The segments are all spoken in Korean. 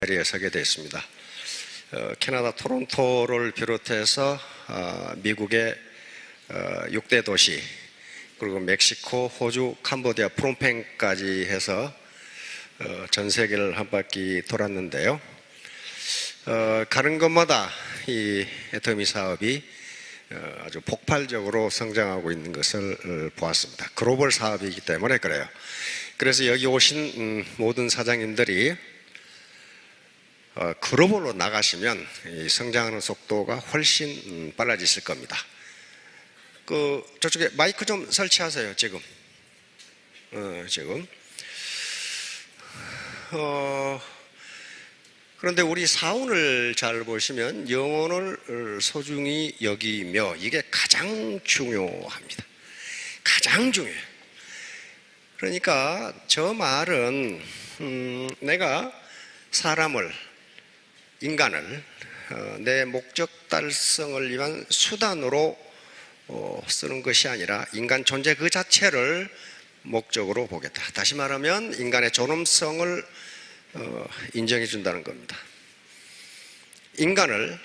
자리에 서게 됐습니다. 캐나다 토론토를 비롯해서 미국의 6대 도시, 그리고 멕시코, 호주, 캄보디아, 프놈펜까지 해서 전 세계를 한 바퀴 돌았는데요. 가는 곳마다 이 애터미 사업이 아주 폭발적으로 성장하고 있는 것을 보았습니다. 글로벌 사업이기 때문에 그래요. 그래서 여기 오신 모든 사장님들이 글로벌로 나가시면 이 성장하는 속도가 훨씬 빨라지실 겁니다. 저쪽에 마이크 좀 설치하세요. 지금 그런데 우리 사운을 잘 보시면 영혼을 소중히 여기며, 이게 가장 중요합니다. 가장 중요해요. 그러니까 저 말은 내가 사람을, 인간을 내 목적 달성을 위한 수단으로 쓰는 것이 아니라 인간 존재 그 자체를 목적으로 보겠다. 다시 말하면 인간의 존엄성을 인정해 준다는 겁니다. 인간을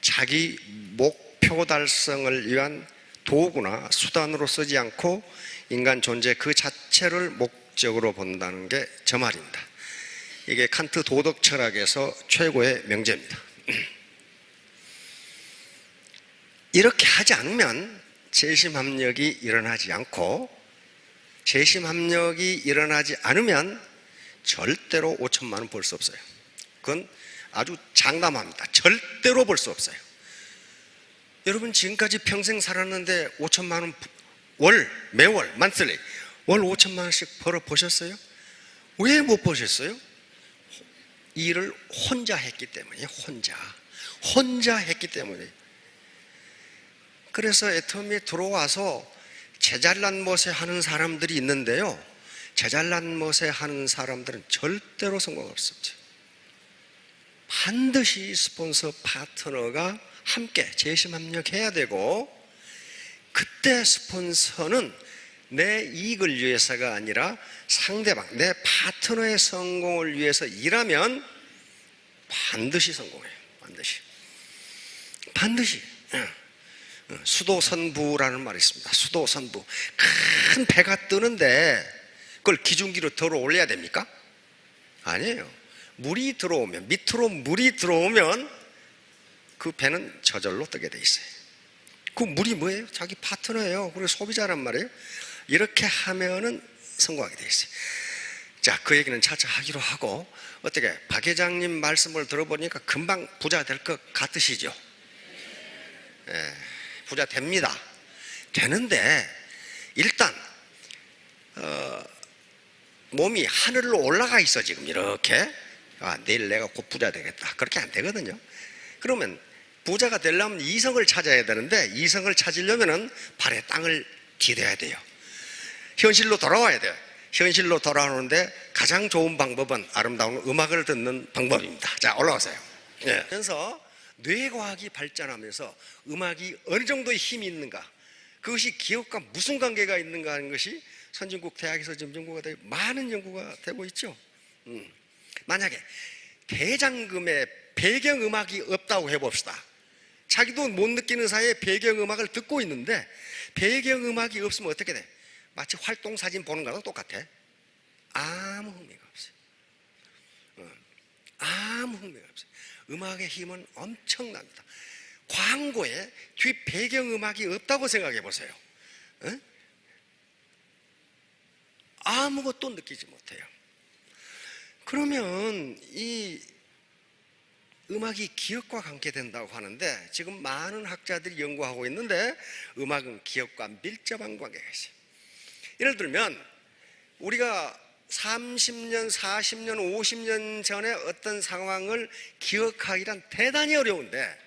자기 목표 달성을 위한 도구나 수단으로 쓰지 않고 인간 존재 그 자체를 목적으로 본다는 게 저 말입니다. 이게 칸트 도덕 철학에서 최고의 명제입니다. 이렇게 하지 않으면 재심합력이 일어나지 않고, 재심합력이 일어나지 않으면 절대로 5천만 원 벌 수 없어요. 그건 아주 장담합니다. 절대로 벌 수 없어요. 여러분 지금까지 평생 살았는데 5천만 원 매월 만슬리 월 5천만 원씩 벌어 보셨어요? 왜 못 보셨어요? 일을 혼자 했기 때문이에요. 혼자 했기 때문에. 그래서 애터미에 들어와서 제잘난 못에 하는 사람들이 있는데요, 제잘난 못에 하는 사람들은 절대로 성공 없습니다. 반드시 스폰서 파트너가 함께 재심합력해야 되고, 그때 스폰서는 내 이익을 위해서가 아니라 상대방, 내 파트너의 성공을 위해서 일하면 반드시 성공해요. 반드시. 수도선부라는 말이 있습니다. 수도선부. 큰 배가 뜨는데 그걸 기중기로 들어 올려야 됩니까? 아니에요. 물이 들어오면, 밑으로 물이 들어오면 그 배는 저절로 뜨게 돼 있어요. 그 물이 뭐예요? 자기 파트너예요. 그리고 소비자란 말이에요. 이렇게 하면은 성공하게 돼 있어요. 자, 그 얘기는 차차 하기로 하고, 어떻게 박 회장님 말씀을 들어보니까 금방 부자 될 것 같으시죠? 예, 부자 됩니다. 되는데 일단 몸이 하늘로 올라가 있어. 지금 이렇게 내일 내가 곧 부자 되겠다, 그렇게 안 되거든요. 그러면 부자가 되려면 이성을 찾아야 되는데, 이성을 찾으려면 발에 땅을 디뎌야 돼요. 현실로 돌아와야 돼요. 현실로 돌아오는데 가장 좋은 방법은 아름다운 음악을 듣는 방법입니다. 자, 올라오세요. 예. 그래서 뇌과학이 발전하면서 음악이 어느 정도의 힘이 있는가, 그것이 기업과 무슨 관계가 있는가 하는 것이 선진국 대학에서 지금 연구가 되고 많은 연구가 되고 있죠. 만약에 대장금에 배경음악이 없다고 해봅시다. 자기도 못 느끼는 사이에 배경음악을 듣고 있는데 배경음악이 없으면 어떻게 돼? 마치 활동사진 보는 거랑 똑같아. 아무 흥미가 없어요. 아무 흥미가 없어요. 음악의 힘은 엄청납니다. 광고에 뒤 배경음악이 없다고 생각해 보세요. 아무것도 느끼지 못해요. 그러면 이 음악이 기업과 관계된다고 하는데, 지금 많은 학자들이 연구하고 있는데 음악은 기업과 밀접한 관계가 있어요. 예를 들면 우리가 30년, 40년, 50년 전에 어떤 상황을 기억하기란 대단히 어려운데,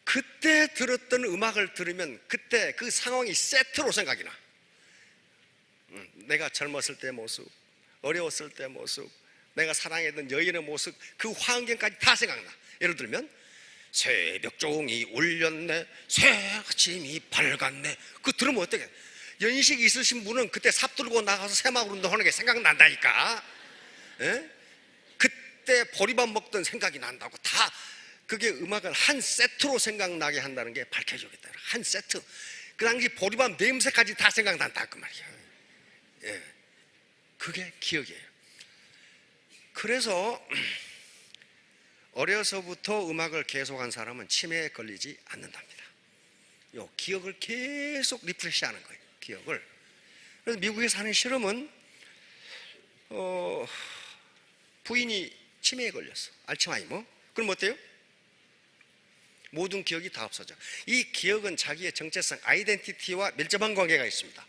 그때 들었던 음악을 들으면 그때 그 상황이 세트로 생각이 나. 내가 젊었을 때 모습, 어려웠을 때 모습, 내가 사랑했던 여인의 모습, 그 환경까지 다 생각나. 예를 들면 새벽종이 울렸네, 새 아침이 밝았네. 그거 들으면 어떻게? 연식 있으신 분은 그때 삽 들고 나가서 새마을 운동하는 게 생각난다니까. 에? 그때 보리밥 먹던 생각이 난다고. 다 그게 음악은 한 세트로 생각나게 한다는 게 밝혀지겠다. 한 세트. 그 당시 보리밥 냄새까지 다 생각난다 그 말이야. 예, 그게 기억이에요. 그래서 어려서부터 음악을 계속한 사람은 치매에 걸리지 않는답니다. 요 기억을 계속 리프레시하는 거예요. 기억을. 그래서 미국에 사는 실험은 부인이 치매에 걸렸어. 알츠하이머. 그럼 어때요? 모든 기억이 다 없어져. 이 기억은 자기의 정체성, 아이덴티티와 밀접한 관계가 있습니다.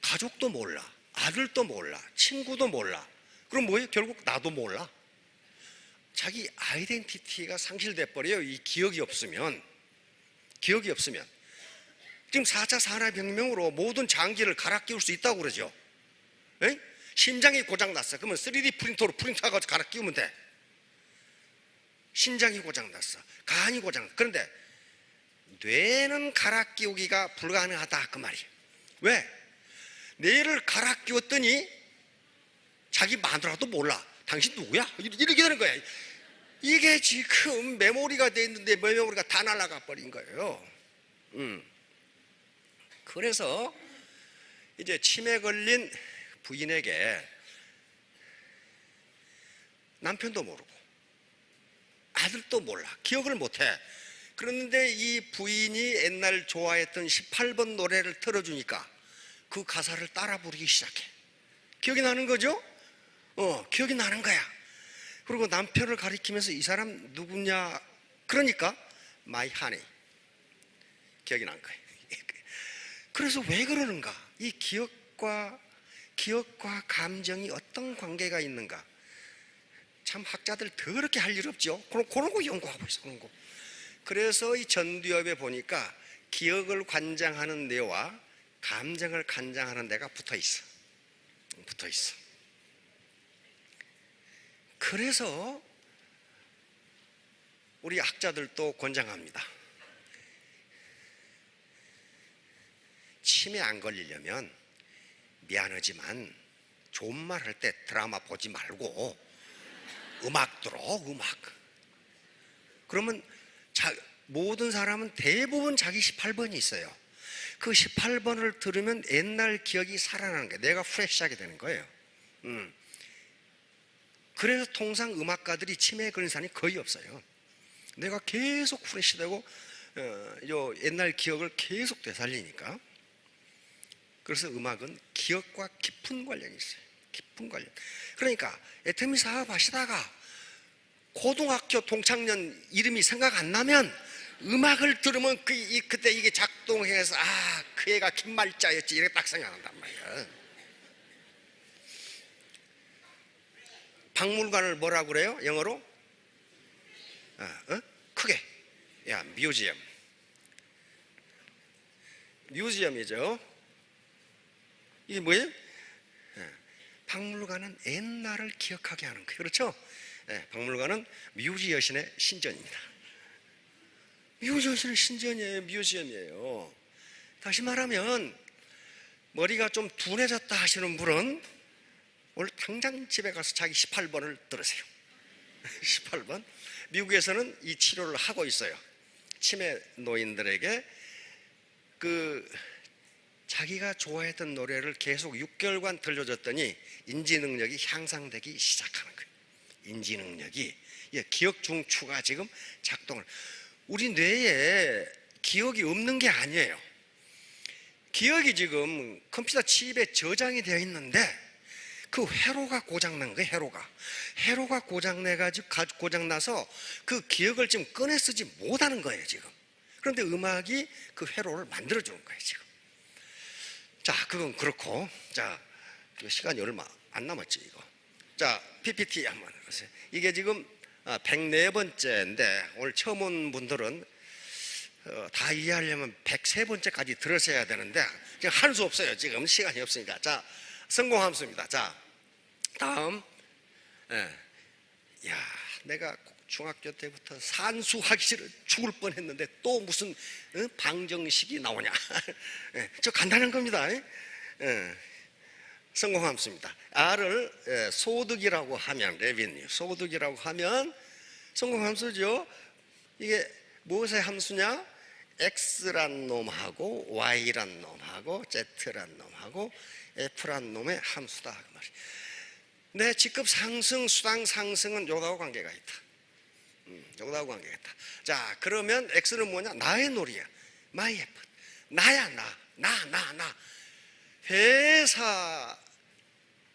가족도 몰라, 아들도 몰라, 친구도 몰라. 그럼 뭐예요? 결국 나도 몰라. 자기 아이덴티티가 상실돼 버려요. 이 기억이 없으면. 기억이 없으면. 지금 4차 산업혁명으로 모든 장기를 갈아 끼울 수 있다고 그러죠. 에? 심장이 고장났어. 그러면 3D 프린터로 프린터하고 갈아 끼우면 돼. 신장이 고장났어. 간이 고장났어. 그런데 뇌는 갈아 끼우기가 불가능하다 그 말이에요. 왜? 뇌를 갈아 끼웠더니 자기 마누라도 몰라. 당신 누구야? 이렇게 되는 거야. 이게 지금 메모리가 돼 있는데 메모리가 다 날아가 버린 거예요. 그래서 이제 치매 걸린 부인에게 남편도 모르고 아들도 몰라. 기억을 못해. 그런데 이 부인이 옛날 좋아했던 18번 노래를 틀어주니까 그 가사를 따라 부르기 시작해. 기억이 나는 거죠? 기억이 나는 거야. 그리고 남편을 가리키면서 이 사람 누구냐? 그러니까 My honey. 기억이 난 거예요. 그래서 왜 그러는가? 이 기억과 감정이 어떤 관계가 있는가? 참 학자들 더럽게 할 일 없죠. 그런 거 연구하고 있어. 그런 거. 그래서 이 전두엽에 보니까 기억을 관장하는 뇌와 감정을 관장하는 뇌가 붙어 있어. 그래서 우리 학자들도 권장합니다. 치매 안 걸리려면 미안하지만 좋은 말 할 때 드라마 보지 말고 음악 들어. 음악. 그러면 모든 사람은 대부분 자기 18번이 있어요. 그 18번을 들으면 옛날 기억이 살아나는 거예요. 내가 프레시하게 되는 거예요. 그래서 통상 음악가들이 치매에 걸린 사람이 거의 없어요. 내가 계속 프레시되고 옛날 기억을 계속 되살리니까. 그래서 음악은 기억과 깊은 관련이 있어요. 깊은 관련. 그러니까 애터미 사업 하시다가 고등학교 동창년 이름이 생각 안 나면 음악을 들으면 그때 이게 작동해서 그 애가 김말자였지 이렇게 딱 생각난단 말이야. 박물관을 뭐라고 그래요? 영어로? 크게. 뮤지엄. 뮤지엄이죠. 이게 뭐예요? 박물관은 옛날을 기억하게 하는 거예요. 그렇죠? 박물관은 뮤지 여신의 신전입니다. 뮤지 여신의 신전이에요. 뮤지엄이에요. 다시 말하면 머리가 좀 둔해졌다 하시는 분은 오늘 당장 집에 가서 자기 18번을 들으세요. 18번. 미국에서는 이 치료를 하고 있어요. 치매 노인들에게 자기가 좋아했던 노래를 계속 6개월간 들려줬더니 인지 능력이 향상되기 시작하는 거예요. 인지 능력이. 기억 중추가 지금 작동을. 우리 뇌에 기억이 없는 게 아니에요. 기억이 지금 컴퓨터 칩에 저장이 되어 있는데 그 회로가 고장난 거예요. 회로가 고장내가지고 고장나서 그 기억을 지금 꺼내 쓰지 못하는 거예요 지금. 그런데 음악이 그 회로를 만들어주는 거예요 지금. 자, 그건 그렇고. 자, 시간이 얼마 안 남았지 이거. 자, PPT 한번 해보세요. 이게 지금 104번째인데 오늘 처음 온 분들은 다 이해하려면 103번째까지 들으셔야 되는데 지금 할 수 없어요. 지금 시간이 없으니까. 자, 성공함수입니다. 자, 다음. 내가 중학교 때부터 산수하기 싫어 죽을 뻔했는데 또 무슨 방정식이 나오냐. 저 간단한 겁니다. 성공함수입니다. R을 소득이라고 하면 revenue, 소득이라고 하면 성공함수죠. 이게 무엇의 함수냐? X란 놈하고 Y란 놈하고 Z란 놈하고 F란 놈의 함수다 그 말이에요. 내 직급 상승, 수당 상승은 요거하고 관계가 있다. 요거하고 관계가 있다. 자, 그러면 X는 뭐냐? 나의 놀이야. My effort. 나야, 나. 회사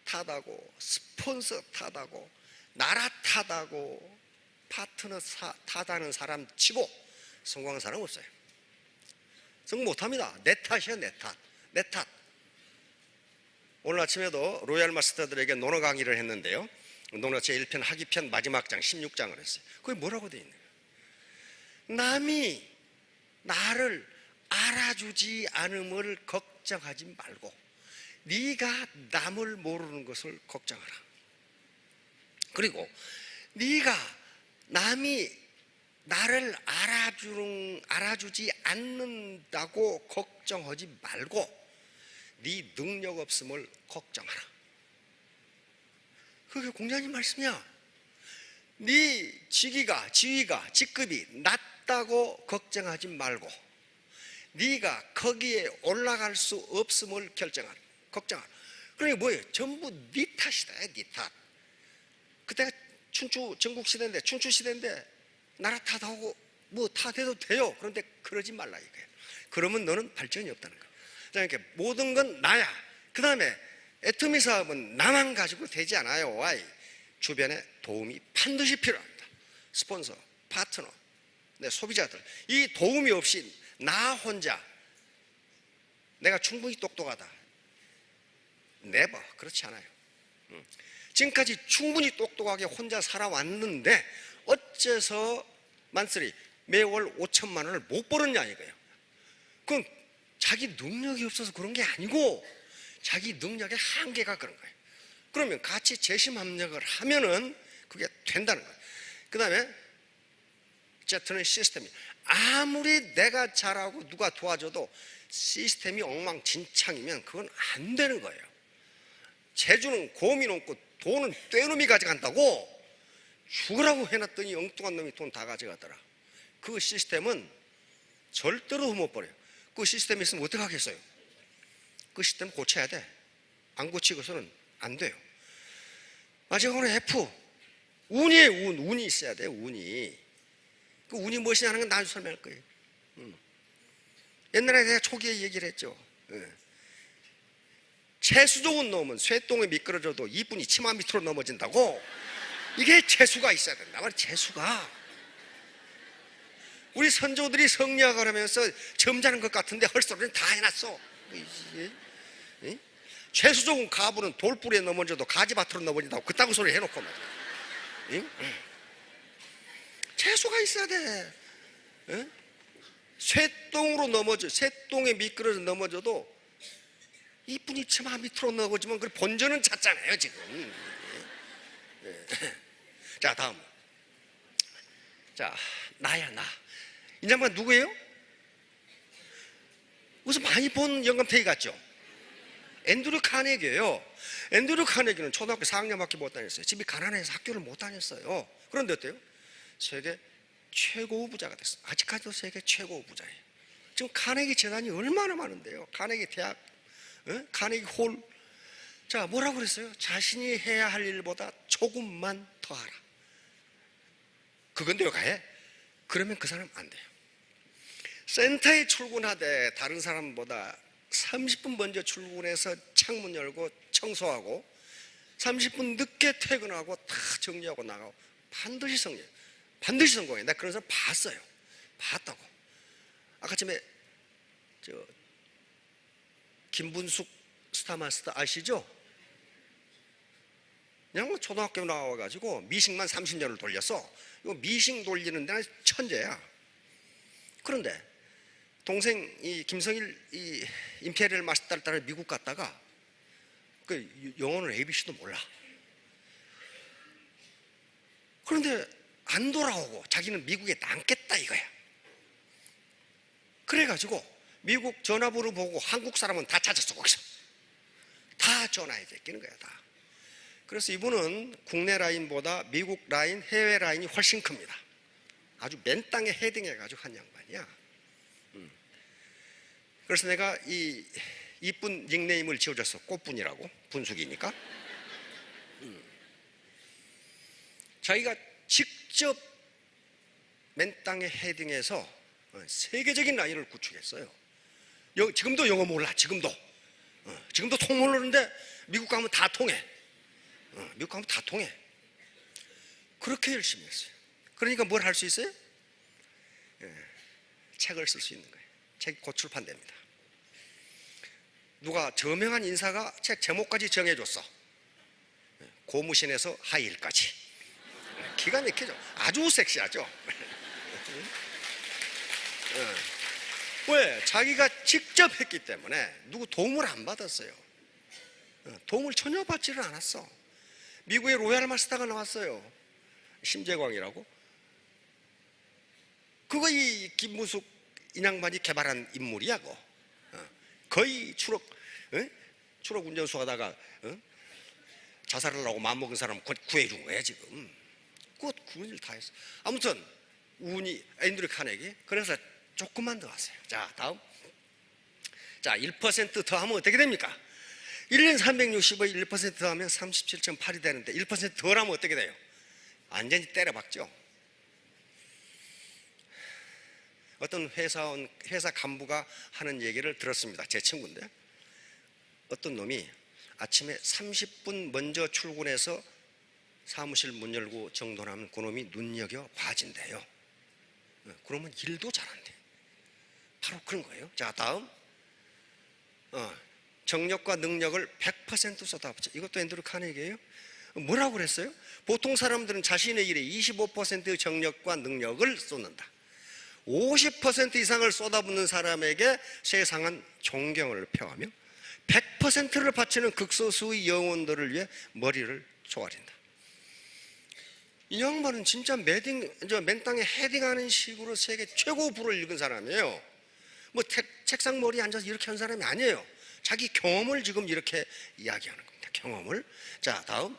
탓하고, 스폰서 탓하고, 나라 탓하고, 파트너 탓하는 사람 치고 성공한 사람 없어요. 성공 못합니다. 내 탓이야, 내 탓. 오늘 아침에도 로얄 마스터들에게 논어 강의를 했는데요. 논어 제1편 하기편 마지막 장 16장을 했어요. 그게 뭐라고 되어 있는 거예요? 남이 나를 알아주지 않음을 걱정하지 말고 네가 남을 모르는 것을 걱정하라. 그리고 네가 남이 나를 알아주지 않는다고 걱정하지 말고 네 능력 없음을 걱정하라. 그게 공자님 말씀이야. 네 지위가 직급이 낮다고 걱정하지 말고 네가 거기에 올라갈 수 없음을 걱정하라. 그러니까 뭐예요? 전부 네 탓이다. 네 탓. 그때가 춘추 전국시대인데 춘추시대인데 나라 탓하고 뭐 탓해도 돼요. 그런데 그러지 말라 이거예요. 그러면 너는 발전이 없다는 거예요. 그러니까 모든 건 나야. 그 다음에 애터미 사업은 나만 가지고 되지 않아요. Why? 주변에 도움이 반드시 필요합니다. 스폰서, 파트너, 소비자들. 이 도움이 없이 나 혼자 내가 충분히 똑똑하다. never. 그렇지 않아요. 지금까지 충분히 똑똑하게 혼자 살아왔는데 어째서 만쓰리 매월 5천만 원을 못 벌었냐 이거예요. 그건 자기 능력이 없어서 그런 게 아니고 자기 능력의 한계가 그런 거예요. 그러면 같이 재심합력을 하면은 그게 된다는 거예요. 그 다음에 Z는 시스템이 아무리 내가 잘하고 누가 도와줘도 시스템이 엉망진창이면 그건 안 되는 거예요. 재주는 곰이 넘고 돈은 떼놈이 가져간다고 죽으라고 해놨더니 엉뚱한 놈이 돈 다 가져가더라. 그 시스템은 절대로 못 버려요. 그 시스템이 있으면 어떻게 하겠어요? 그 시스템 고쳐야 돼. 안 고치고서는 안 돼요. 마지막으로 F. 운이에요. 운이 있어야 돼요. 운이. 그 운이 무엇이냐는 건 나중에 설명할 거예요. 옛날에 내가 초기에 얘기를 했죠. 재수 좋은 놈은 쇠똥에 미끄러져도 이분이 치마 밑으로 넘어진다고. 이게 재수가 있어야 된다 말이야. 재수가. 우리 선조들이 성리학을 하면서 점잖은 것 같은데 헐소리는 다 해놨어. 재수 좋은 가부는 돌뿌리에 넘어져도 가지밭으로 넘어진다고 그따구 소리 해놓고 말이야. 재수가 있어야 돼. 쇠똥에 미끄러져 넘어져도 이분이 치마 밑으로 넘어지면 그 본전은 찼잖아요 지금. 자, 다음. 자, 나야 나. 이 양반 누구예요? 무슨 많이 본 영감탱이 같죠? 앤드류 카네기예요. 앤드류 카네기는 초등학교 4학년밖에 못 다녔어요. 집이 가난해서 학교를 못 다녔어요. 그런데 어때요? 세계 최고 부자가 됐어요. 아직까지도 세계 최고 부자예요. 지금 카네기 재단이 얼마나 많은데요. 카네기 대학, 카네기 홀. 자, 뭐라고 그랬어요? 자신이 해야 할 일보다 조금만 더 하라. 그건데요, 가해? 그러면 그 사람 안 돼요. 센터에 출근하되 다른 사람보다 30분 먼저 출근해서 창문 열고 청소하고 30분 늦게 퇴근하고 다 정리하고 나가고 반드시 성공해요. 내가 그런 사람 봤어요. 봤다고. 아까 전에 김분숙 스타마스터 아시죠? 그냥 초등학교 나와가지고 미싱만 30년을 돌렸어. 이거 미싱 돌리는 데는 천재야. 그런데 동생 이 김성일 이 임페리얼 마스터를 따라 미국 갔다가 그 영어는 ABC도 몰라. 그런데 안 돌아오고 자기는 미국에 남겠다 이거야. 그래가지고 미국 전화번호 보고 한국 사람은 다 찾았어. 거기서 다 전화에 제끼는 거야, 다. 그래서 이분은 국내 라인보다 미국 라인, 해외 라인이 훨씬 큽니다. 아주 맨 땅에 헤딩해가지고 한 양반이야. 그래서 내가 이 이쁜 닉네임을 지어줬어. 꽃분이라고. 분수기니까. 자기가 직접 맨 땅에 헤딩해서 세계적인 라인을 구축했어요. 지금도 영어 몰라. 지금도 통 모르는데 미국 가면 다 통해. 미국 가면 다 통해. 그렇게 열심히 했어요. 그러니까 뭘 할 수 있어요? 책을 쓸 수 있는 거예요. 책이 곧 출판됩니다. 누가 저명한 인사가 책 제목까지 정해줬어. 고무신에서 하이힐까지. 기가 막히죠. 아주 섹시하죠. 왜? 자기가 직접 했기 때문에 누구 도움을 안 받았어요. 도움을 전혀 받지를 않았어. 미국의 로얄 마스터가 나왔어요. 심재광이라고. 그거 이 김무숙 인양반이 개발한 인물이야. 그거. 거의 추록 운전수 하다가 자살을 하고 마음먹은 사람 구해준 거야 지금. 그것 구원을 다 했어. 아무튼 운이 앤드류 카네기. 그래서 조금만 더 하세요. 자, 다음. 자, 1% 더 하면 어떻게 됩니까? 1년 365일 1% 더 하면 37.8이 되는데 1% 덜 하면 어떻게 돼요? 완전히 때려박죠. 어떤 회사 간부가 하는 얘기를 들었습니다. 제 친구인데 어떤 놈이 아침에 30분 먼저 출근해서 사무실 문 열고 정돈하면 그놈이 눈여겨 봐진대요. 그러면 일도 잘한대. 바로 그런 거예요. 자, 다음. 정력과 능력을 100% 쏟아붓자. 이것도 앤드류 카네기예요. 뭐라고 그랬어요? 보통 사람들은 자신의 일에 25%의 정력과 능력을 쏟는다. 50% 이상을 쏟아붓는 사람에게 세상은 존경을 표하며 100%를 바치는 극소수의 영혼들을 위해 머리를 조아린다. 이 양반은 진짜 맨 땅에 헤딩하는 식으로 세계 최고 부를 읽은 사람이에요. 뭐 책상 머리에 앉아서 이렇게 한 사람이 아니에요. 자기 경험을 지금 이렇게 이야기하는 겁니다. 경험을. 자, 다음.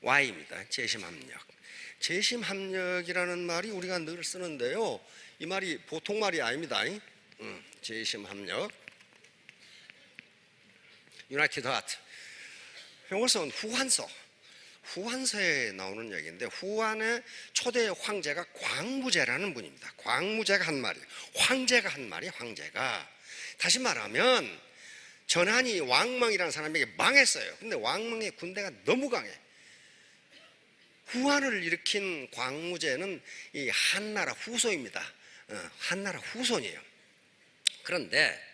Y입니다. 재심합력. 재심합력이라는 말이 우리가 늘 쓰는데요. 이 말이 보통 말이 아닙니다. 재심합력. 유나이티드 하트. 이것은 후한서에 나오는 얘기인데 후한의 초대 황제가 광무제라는 분입니다. 광무제가 한 말이에요. 황제가 한 말이 황제가. 다시 말하면 전한이 왕망이라는 사람에게 망했어요. 근데 왕망의 군대가 너무 강해. 후한을 일으킨 광무제는 이 한나라 후손입니다. 한나라 후손이에요. 그런데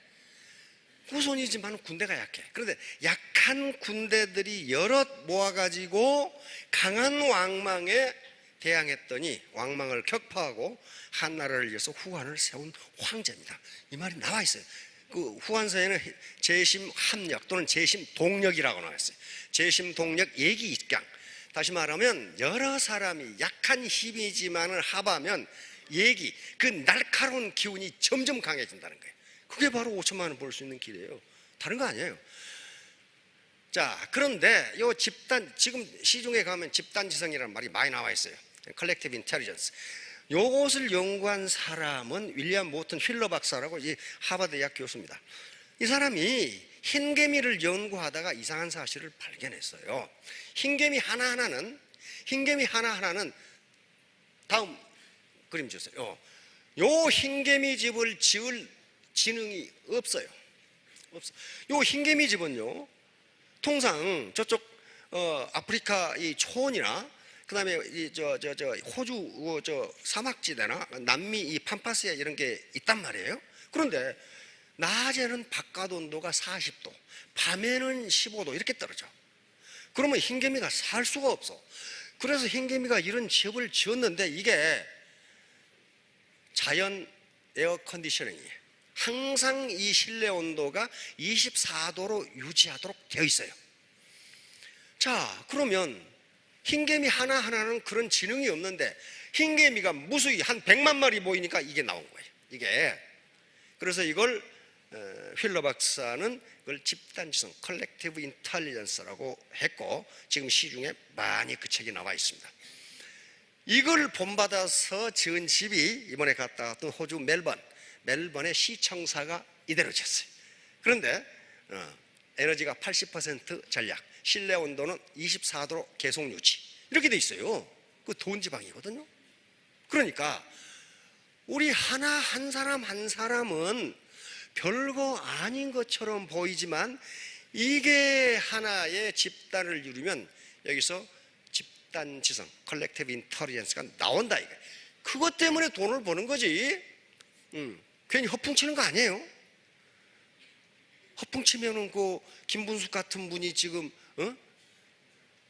후손이지만 군대가 약해. 그런데 약한 군대들이 여럿 모아가지고 강한 왕망에 대항했더니 왕망을 격파하고 한나라를 위해서 후한을 세운 황제입니다. 이 말이 나와 있어요. 그 후한서에는 재심합력 또는 재심동력이라고 나와 있어요. 재심동력 예기입강. 다시 말하면 여러 사람이 약한 힘이지만을 합하면 그 날카로운 기운이 점점 강해진다는 거예요. 그게 바로 5천만 원 벌 수 있는 길이에요. 다른 거 아니에요. 자, 그런데 요 집단, 지금 시중에 가면 집단지성이라는 말이 많이 나와 있어요. Collective Intelligence. 요것을 연구한 사람은 윌리엄 모튼 휠러 박사라고 이 하버드 대학 교수입니다. 이 사람이 흰개미를 연구하다가 이상한 사실을 발견했어요. 흰개미 하나하나는 다음 그림 주세요. 요 흰개미 집을 지을 지능이 없어요. 요 흰개미 집은요, 통상 저쪽 아프리카 이 초원이나 그다음에 호주 사막지대나 남미 이 팜파스에 이런 게 있단 말이에요. 그런데 낮에는 바깥 온도가 40도, 밤에는 15도 이렇게 떨어져. 그러면 흰개미가 살 수가 없어. 그래서 흰개미가 이런 집을 지었는데 이게 자연 에어 컨디셔닝이에요. 항상 이 실내 온도가 24도로 유지하도록 되어 있어요. 자, 그러면 흰개미 하나하나는 그런 지능이 없는데 흰개미가 무수히 한 100만 마리 모이니까 이게 나온 거예요. 이게. 그래서 이걸 휠러 박사는 그걸 집단지성 컬렉티브 인텔리전스라고 했고 지금 시중에 많이 그 책이 나와 있습니다. 이걸 본받아서 지은 집이 이번에 갔다 왔던 호주 멜번의 시청사가 이대로 졌어요. 그런데 에너지가 80% 전략, 실내 온도는 24도로 계속 유지 이렇게 돼 있어요. 그 더운 지방이거든요. 그러니까 우리 한 사람 한 사람은 별거 아닌 것처럼 보이지만 이게 하나의 집단을 이루면 여기서 집단지성 컬렉티브 인텔리전스가 나온다 이게. 그것 때문에 돈을 버는 거지. 괜히 허풍치는 거 아니에요. 허풍치면은 그 김분숙 같은 분이 지금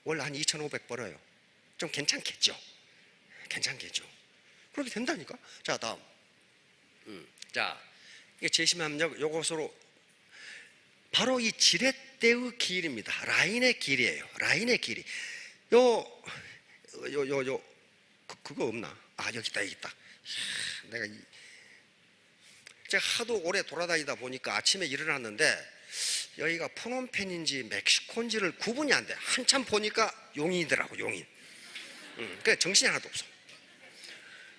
월 한 2,500 벌어요. 좀 괜찮겠죠. 그렇게 된다니까. 자, 다음. 자, 이게 제10함력 요것으로 바로 이 지렛대의 길입니다. 라인의 길이에요. 라인의 길이. 그거 없나? 아, 여기 있다. 제가 하도 오래 돌아다니다 보니까 아침에 일어났는데 여기가 푸놈펜인지 멕시코인지를 구분이 안 돼. 한참 보니까 용인이더라고, 용인. 그래 정신이 하나도 없어.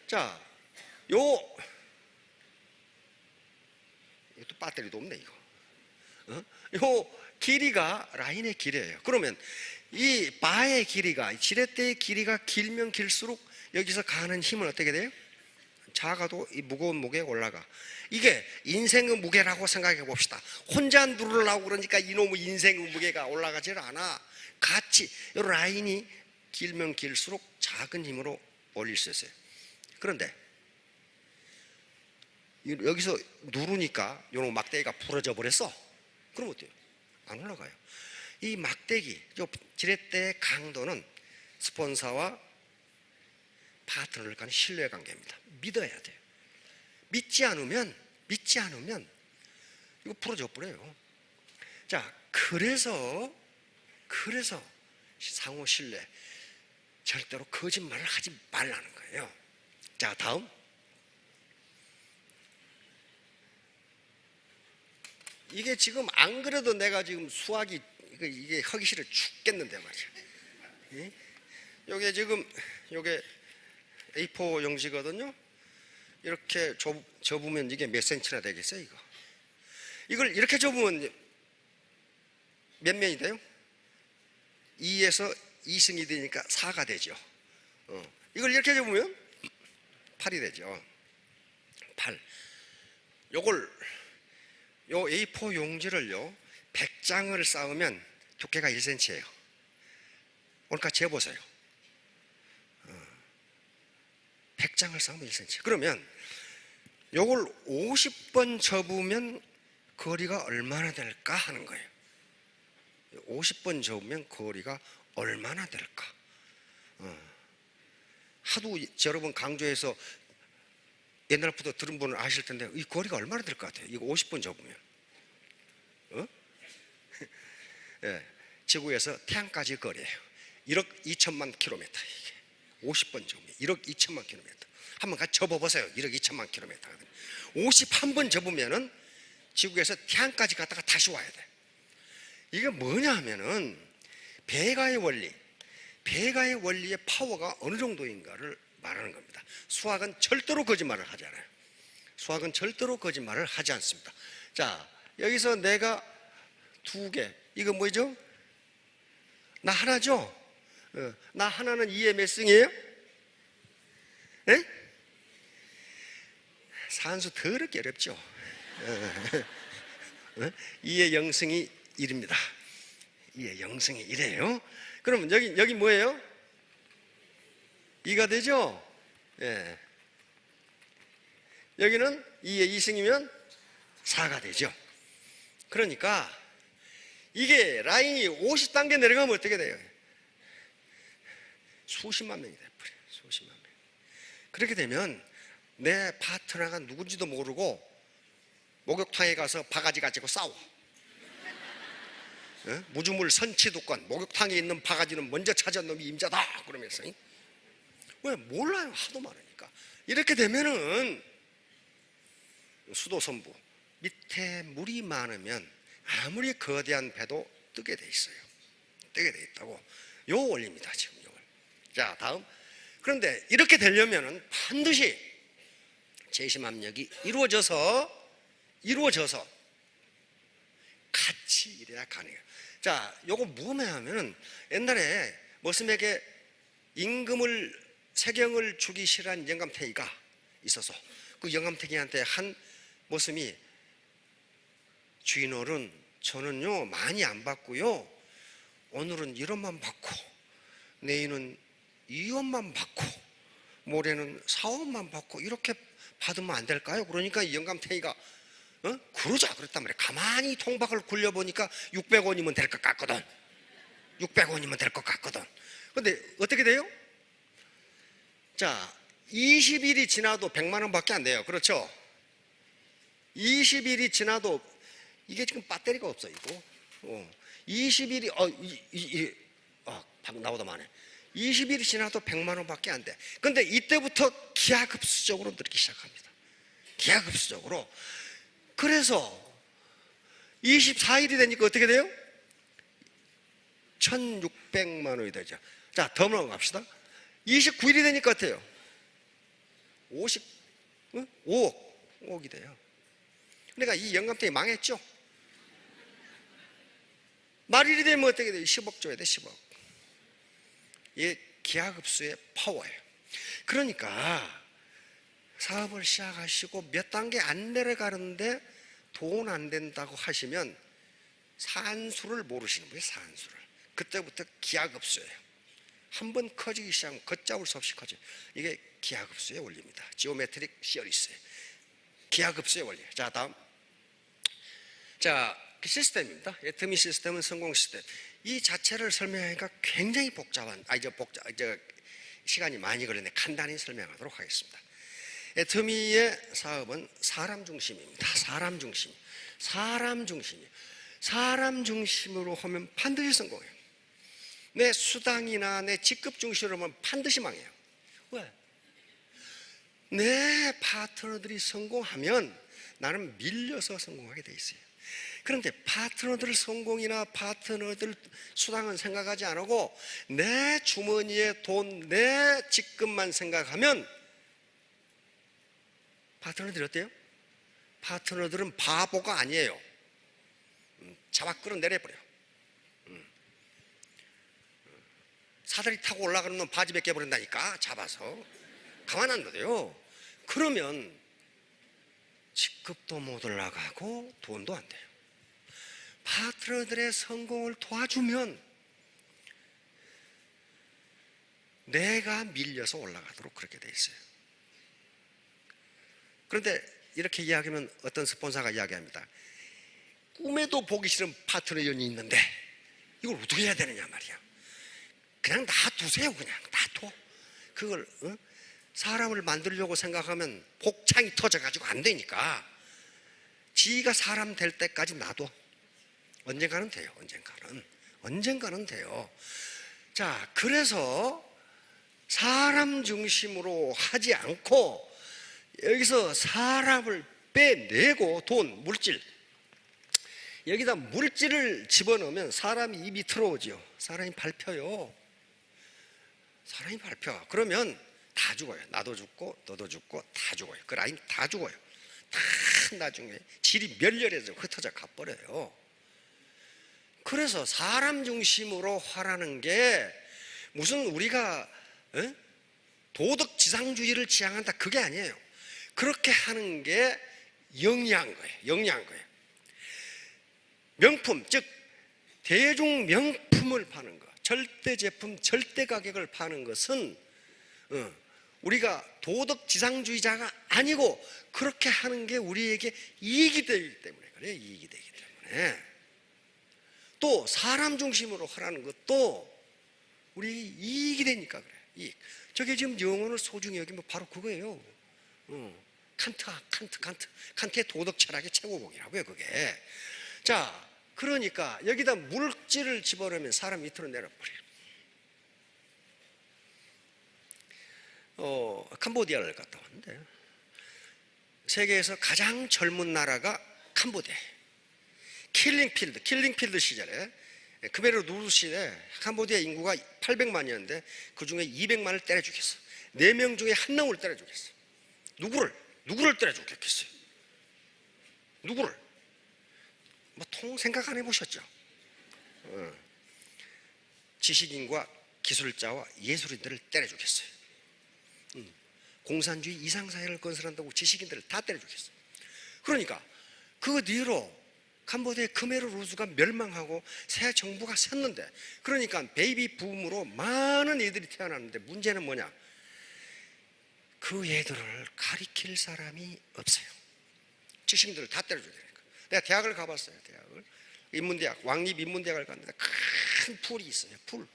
자, 이것도 배터리도 없네 이거. 요 길이가 라인의 길이에요. 그러면 이 바의 길이가, 지렛대의 길이가 길면 길수록 여기서 가는 힘은 어떻게 돼요? 작아도 이 무거운 무게가 올라가. 이게 인생의 무게라고 생각해 봅시다. 혼자 누르려고 그러니까 이놈의 인생의 무게가 올라가질 않아. 같이 이 라인이 길면 길수록 작은 힘으로 올릴 수 있어요. 그런데 여기서 누르니까 이놈의 막대기가 부러져 버렸어. 그럼 어때요? 안 올라가요. 이 막대기, 지렛대의 강도는 스폰서와 파트너를 간의 신뢰관계입니다. 믿어야 돼요. 믿지 않으면 이거 부러져 버려요. 자, 그래서 상호 신뢰, 절대로 거짓말을 하지 말라는 거예요. 자, 다음. 이게 지금 안 그래도 내가 지금 수학이 이게 하기 싫어 죽겠는데 말이야. 요게 지금 요게 A4 용지거든요. 이렇게 접으면 이게 몇 센치나 되겠어요, 이거? 이걸 이렇게 접으면 몇 면이 돼요? 2에서 2승이 되니까 4가 되죠. 이걸 이렇게 접으면 8이 되죠. 8. 요 A4 용지를요 100장을 쌓으면 두께가 1cm예요. 그러니까 재보세요. 100장을 쌓으면 1cm. 그러면 요걸 50번 접으면 거리가 얼마나 될까 하는 거예요. 50번 접으면 거리가 얼마나 될까? 하도 여러분 강조해서 옛날부터 들은 분은 아실 텐데 이 거리가 얼마나 될 것 같아요? 이거 50번 접으면 네, 지구에서 태양까지 거리예요. 1억 2천만 킬로미터. 이게 50번 접으면 1억 2천만 킬로미터. 한번 같이 접어보세요. 1억 2천만 킬로미터. 51번 접으면은 지구에서 태양까지 갔다가 다시 와야 돼. 이게 뭐냐 하면은 배가의 원리의 파워가 어느 정도인가를 말하는 겁니다. 수학은 절대로 거짓말을 하지 않아요. 수학은 절대로 거짓말을 하지 않습니다. 자, 여기서 내가 2개, 이거 뭐죠? 나 하나죠? 나 하나는 2의 몇 승이에요? 네? 산수 더럽게 어렵죠? 2의 0승이 1입니다. 2의 0승이 1이에요. 그러면 여기 뭐예요? 2가 되죠? 예. 여기는 2의 2승이면 4가 되죠. 그러니까 이게 라인이 50단계 내려가면 어떻게 돼요? 수십만 명이 돼버려요. 수십만 명. 그렇게 되면 내 파트너가 누군지도 모르고 목욕탕에 가서 바가지 가지고 싸워. 무주물 선치도권, 목욕탕에 있는 바가지는 먼저 찾은 놈이 임자다 그러면서. 왜? 몰라요. 하도 많으니까. 이렇게 되면은 수도선부, 밑에 물이 많으면 아무리 거대한 배도 뜨게 돼 있어요. 뜨게 돼 있다고. 요 원리입니다, 지금 이걸. 자, 다음. 그런데 이렇게 되려면은 반드시 제심압력이 이루어져서 같이 일해야 가능해요. 자, 요거 뭐냐 하면은 옛날에 머슴에게 임금을 세경을 주기 싫어한 영감탱이가 있어서 그 영감탱이한테 한 머슴이 주인어른, 저는요 많이 안 받고요, 오늘은 1원만 받고 내일은 2원만 받고 모레는 4원만 받고 이렇게 받으면 안 될까요? 그러니까 이 영감탱이가 그러자 그랬단 말이에요. 가만히 통박을 굴려보니까 600원이면 될 것 같거든. 600원이면 될 것 같거든. 근데 어떻게 돼요? 자, 20일이 지나도 100만 원밖에 안 돼요. 그렇죠? 20일이 지나도 이게 지금 배터리가 없어 이거. 20일이 방금 나오다 마네. 20일이 지나도 100만 원밖에 안 돼. 근데 이때부터 기하급수적으로 늘기 시작합니다. 기하급수적으로. 그래서 24일이 되니까 어떻게 돼요? 1600만 원이 되죠. 자, 더 넘어갑시다. 29일이 되니까 어때요? 5억이 돼요. 그러니까 이 영감탱이 망했죠. 말일이 되면 어떻게 돼요? 10억 줘야 돼, 10억. 이게 기하급수의 파워예요. 그러니까 사업을 시작하시고 몇 단계 안 내려가는데 돈 안 된다고 하시면 산수를 모르시는 거예요. 산수를. 그때부터 기하급수예요. 한번 커지기 시작하면 걷잡을 수 없이 커져요. 이게 기하급수의 원리입니다. 지오메트릭 시어리스예요. 기하급수의 원리. 자, 다음. 자, 시스템입니다. 애터미 시스템은 성공 시스템. 이 자체를 설명하니까 굉장히 복잡한, 시간이 많이 걸리는데 간단히 설명하도록 하겠습니다. 애터미의 사업은 사람 중심입니다. 사람 중심. 사람 중심으로 하면 반드시 성공해요. 내 수당이나 내 직급 중심으로 하면 반드시 망해요. 왜? 내 파트너들이 성공하면 나는 밀려서 성공하게 돼 있어요. 그런데 파트너들 성공이나 파트너들 수당은 생각하지 안 하고 내 주머니에 돈, 내 직급만 생각하면 파트너들이 어때요? 파트너들은 바보가 아니에요. 잡아 끌어내려버려. 사다리 타고 올라가는 놈 바지 벗겨버린다니까, 잡아서. 가만 안 둬요. 그러면 직급도 못 올라가고 돈도 안 돼요. 파트너들의 성공을 도와주면 내가 밀려서 올라가도록 그렇게 돼 있어요. 그런데 이렇게 이야기하면 어떤 스폰서가 이야기합니다. 꿈에도 보기 싫은 파트너 연이 있는데 이걸 어떻게 해야 되느냐 말이야. 그냥 놔두세요. 그냥 놔둬. 그걸 사람을 만들려고 생각하면 복창이 터져가지고 안 되니까 지가 사람 될 때까지 놔둬. 언젠가는 돼요. 언젠가는 돼요. 자, 그래서 사람 중심으로 하지 않고 여기서 사람을 빼내고 돈, 물질, 여기다 물질을 집어넣으면 사람이 입이 틀어오죠. 사람이 밟혀요. 그러면 다 죽어요. 나도 죽고 너도 죽고 다 죽어요. 그 라인 다 죽어요. 다 나중에 질이 멸렬해져 흩어져 가버려요. 그래서 사람 중심으로 하라는 게 무슨 우리가 도덕 지상주의를 지향한다 그게 아니에요. 그렇게 하는 게 영리한 거예요. 명품, 즉 대중 명품을 파는 것, 절대 제품, 절대 가격을 파는 것은 우리가 도덕 지상주의자가 아니고 그렇게 하는 게 우리에게 이익이 되기 때문에 그래요. 이익이 되기 때문에. 또 사람 중심으로 하라는 것도 우리 이익이 되니까 그래요. 이익. 저게 지금 영혼을 소중히 여기면 바로 그거예요. 칸트의 도덕 철학의 최고봉이라고요, 그게. 자, 그러니까 여기다 물질을 집어넣으면 사람 밑으로 내려버려요. 캄보디아를 갔다 왔는데 세계에서 가장 젊은 나라가 캄보디아 킬링필드 시절에 크메르 루즈 시대에 캄보디아 인구가 800만이었는데 그 중에 200만을 때려 죽였어. 4명 중에 1명을 때려 죽였어. 누구를 때려 죽였겠어요? 누구를? 뭐 통 생각 안 해보셨죠? 지식인과 기술자와 예술인들을 때려 죽였어요. 공산주의 이상사회를 건설한다고 지식인들을 다 때려 죽였어요. 그러니까 그 뒤로 캄보디아의 크메르 루즈가 멸망하고 새 정부가 섰는데, 그러니까 베이비 붐으로 많은 애들이 태어났는데 문제는 뭐냐? 그 애들을 가리킬 사람이 없어요. 지식인들을 다 때려 죽이니까. 내가 대학을 가봤어요. 대학을 인문대학, 왕립인문대학을 갔는데 큰 풀이 있어요. 풀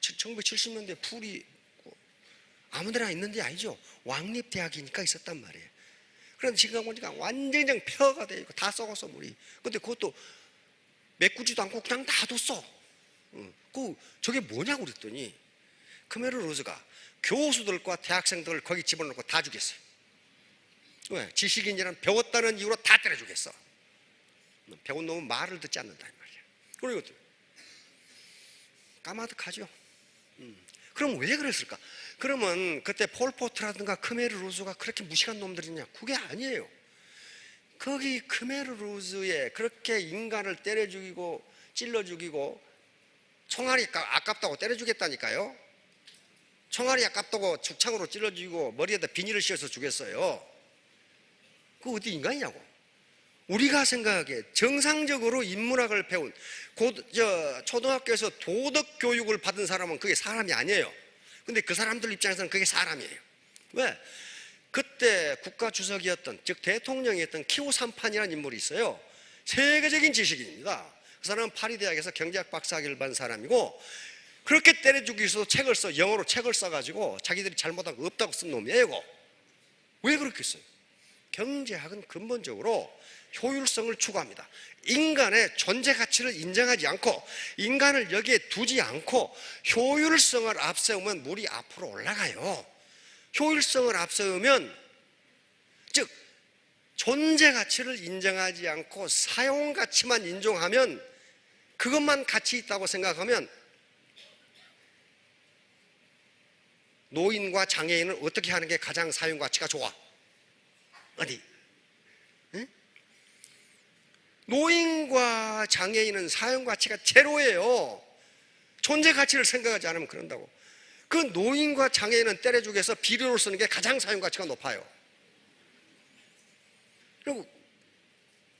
1970년대 풀이 아무데나 있는 데 아니죠. 왕립대학이니까 있었단 말이에요. 그런데 지금 보니까 완전히 그냥 폐허가 되어 있고 다 썩었어, 물이. 근데 그것도 메꾸지도 않고 그냥 놔뒀어. 저게 뭐냐고 그랬더니 크메르 루즈가 교수들과 대학생들을 거기 집어넣고 다 죽였어요. 왜? 지식인이란 배웠다는 이유로 다 때려 죽였어. 배운 놈은 말을 듣지 않는다 이 말이야. 그리고 까마득하죠. 그럼 왜 그랬을까? 그러면 그때 폴포트라든가 크메르 루즈가 그렇게 무식한 놈들이냐? 그게 아니에요. 거기 크메르 루즈에 그렇게 인간을 때려 죽이고 찔러 죽이고, 총알이 아깝다고 때려 죽였다니까요. 총알이 아깝다고 죽창으로 찔러 죽이고 머리에다 비닐을 씌워서 죽였어요. 그거 어디 인간이냐고. 우리가 생각하기에 정상적으로 인문학을 배운 초등학교에서 도덕 교육을 받은 사람은 그게 사람이 아니에요. 근데 그 사람들 입장에서는 그게 사람이에요. 왜? 그때 국가 주석이었던, 즉 대통령이었던 키오삼판이라는 인물이 있어요. 세계적인 지식인입니다. 그 사람은 파리 대학에서 경제학 박사학위를 받은 사람이고, 그렇게 때려 죽이기 위해서 영어로 책을 써가지고 자기들이 잘못한 거 없다고 쓴 놈이에요. 왜 그렇게 써요? 경제학은 근본적으로 효율성을 추구합니다. 인간의 존재 가치를 인정하지 않고 인간을 여기에 두지 않고 효율성을 앞세우면 물이 앞으로 올라가요. 효율성을 앞세우면, 즉 존재 가치를 인정하지 않고 사용 가치만 인정하면, 그것만 가치 있다고 생각하면 노인과 장애인을 어떻게 하는 게 가장 사용 가치가 좋아? 어디? 응? 노인과 장애인은 사용 가치가 제로예요. 존재 가치를 생각하지 않으면 그런다고. 그 노인과 장애인은 때려 죽여서 비료로 쓰는 게 가장 사용 가치가 높아요. 그리고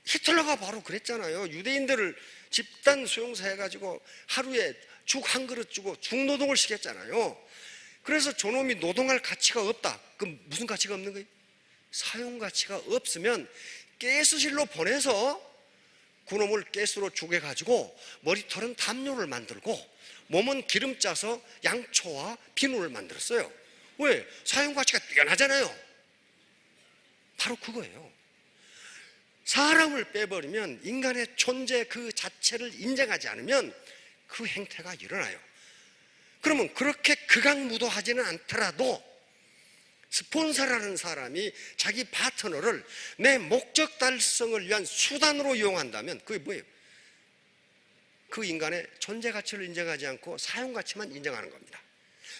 히틀러가 바로 그랬잖아요. 유대인들을 집단 수용사 해가지고 하루에 죽 한 그릇 주고 중노동을 시켰잖아요. 그래서 저놈이 노동할 가치가 없다. 그럼 무슨 가치가 없는 거예요? 사용 가치가 없으면 가스실로 보내서 그놈을 가스로 죽여가지고 머리털은 담요를 만들고 몸은 기름 짜서 양초와 비누를 만들었어요. 왜? 사용 가치가 뛰어나잖아요. 바로 그거예요. 사람을 빼버리면, 인간의 존재 그 자체를 인정하지 않으면 그 행태가 일어나요. 그러면 그렇게 극악무도하지는 않더라도 스폰서라는 사람이 자기 파트너를 내 목적 달성을 위한 수단으로 이용한다면 그게 뭐예요? 그 인간의 존재 가치를 인정하지 않고 사용 가치만 인정하는 겁니다.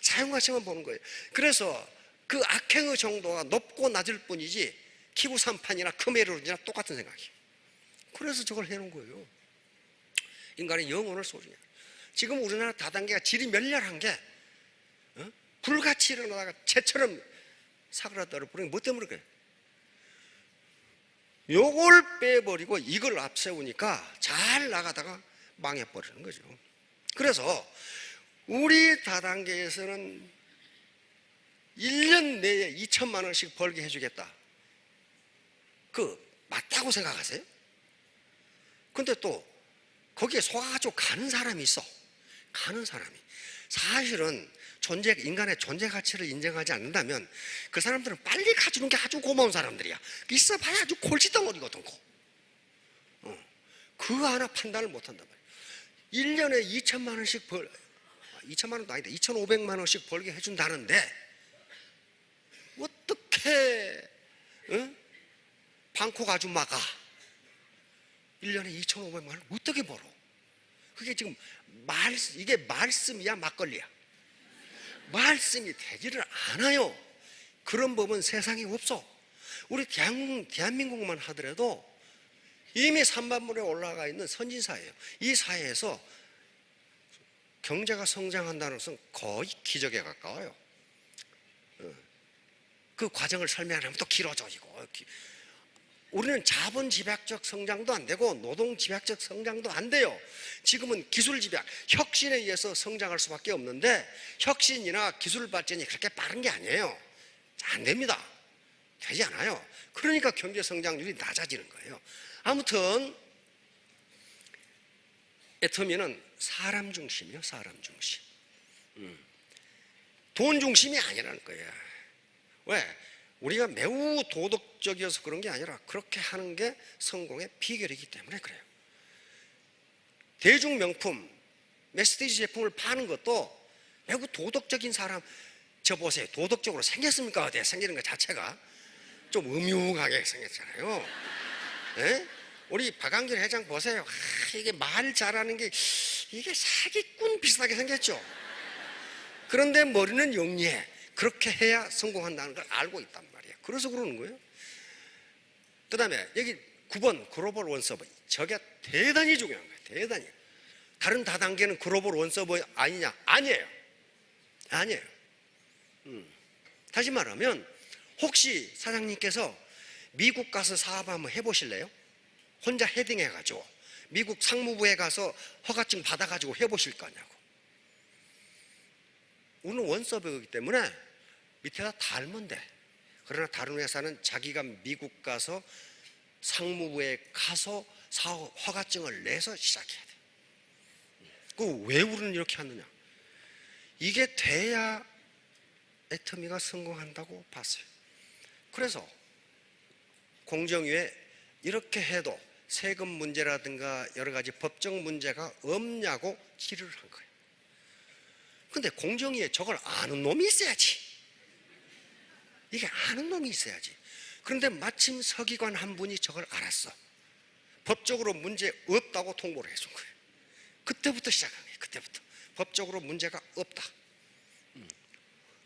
사용 가치만 보는 거예요. 그래서 그 악행의 정도가 높고 낮을 뿐이지 키부산판이나 크메르루즈나 똑같은 생각이에요. 그래서 저걸 해놓은 거예요. 인간의 영혼을 소중히. 지금 우리나라 다단계가 질이 멸렬한 게 불같이 일어나다가 채처럼 사그라들어 버리는 뭐 때문에 그래요? 요걸 빼버리고 이걸 앞세우니까 잘 나가다가 망해버리는 거죠. 그래서 우리 다단계에서는 1년 내에 2천만 원씩 벌게 해주겠다. 맞다고 생각하세요? 근데 또 거기에 속아가지고 가는 사람이 있어. 가는 사람이. 사실은 인간의 존재 가치를 인정하지 않는다면 그 사람들은 빨리 가주는 게 아주 고마운 사람들이야. 있어봐야 아주 골칫덩어리거든. 그거 하나 판단을 못한단 말이야. 1년에 2천만 원씩 2천만 원도 아니다. 2,500만 원씩 벌게 해준다는데 어떻게 방콕 아줌마가 1년에 2,500만 원을 어떻게 벌어? 그게 지금 이게 말씀이야 막걸리야? 말씀이 되지를 않아요. 그런 법은 세상에 없어. 우리 대한민국만 하더라도 이미 3반물에 올라가 있는 선진사회예요. 이 사회에서 경제가 성장한다는 것은 거의 기적에 가까워요. 그 과정을 설명하면 또 길어져. 우리는 자본 집약적 성장도 안 되고 노동 집약적 성장도 안 돼요. 지금은 기술 집약, 혁신에 의해서 성장할 수밖에 없는데 혁신이나 기술 발전이 그렇게 빠른 게 아니에요. 안 됩니다. 되지 않아요. 그러니까 경제 성장률이 낮아지는 거예요. 아무튼 애터미는 사람 중심이요, 사람 중심. 돈 중심이 아니라는 거예요. 왜? 우리가 매우 도덕적이어서 그런 게 아니라 그렇게 하는 게 성공의 비결이기 때문에 그래요. 대중 명품, 메시지 제품을 파는 것도 매우 도덕적인 사람, 저 보세요. 도덕적으로 생겼습니까? 어때? 생기는 것 자체가 좀 음흉하게 생겼잖아요. 네? 우리 박한길 회장 보세요. 이게 말 잘하는 게 이게 사기꾼 비슷하게 생겼죠. 그런데 머리는 영리해. 그렇게 해야 성공한다는 걸 알고 있단 말이에요. 그래서 그러는 거예요. 그 다음에 여기 9번 글로벌 원서버. 저게 대단히 중요한 거예요. 대단히. 다른 다단계는 글로벌 원서버 아니냐? 아니에요. 아니에요. 다시 말하면 혹시 사장님께서 미국 가서 사업 한번 해보실래요? 혼자 헤딩해가지고 미국 상무부에 가서 허가증 받아가지고 해보실 거냐고. 우리는 원서버이기 때문에 밑에다 달면 돼. 그러나 다른 회사는 자기가 미국 가서 상무부에 가서 사업 허가증을 내서 시작해야 돼. 왜 우리는 이렇게 하느냐? 이게 돼야 애터미가 성공한다고 봤어요. 그래서 공정위에 이렇게 해도 세금 문제라든가 여러 가지 법적 문제가 없냐고 질의를 한 거예요. 근데 공정위에 저걸 아는 놈이 있어야지. 이게 아는 놈이 있어야지. 그런데 마침 서기관 한 분이 저걸 알았어. 법적으로 문제 없다고 통보를 해준 거예요. 그때부터 시작한 거예요. 그때부터 법적으로 문제가 없다.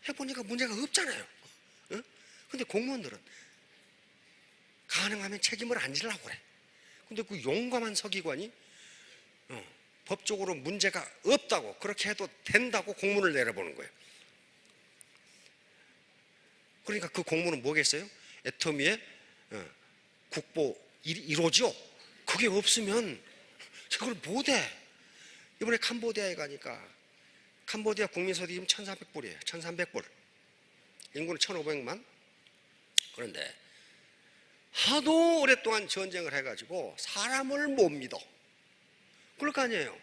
해보니까 문제가 없잖아요. 근데 공무원들은 가능하면 책임을 안 지려고 그래. 근데 그 용감한 서기관이 법적으로 문제가 없다고, 그렇게 해도 된다고 공문을 내려보는 거예요. 그러니까 그 공문은 뭐겠어요? 애터미의 국보 1호죠. 그게 없으면 저걸 못해. 이번에 캄보디아에 가니까 캄보디아 국민소득이 1,400불이에요. 1,300불. 인구는 1,500만. 그런데 하도 오랫동안 전쟁을 해가지고 사람을 못 믿어. 그럴 거 아니에요.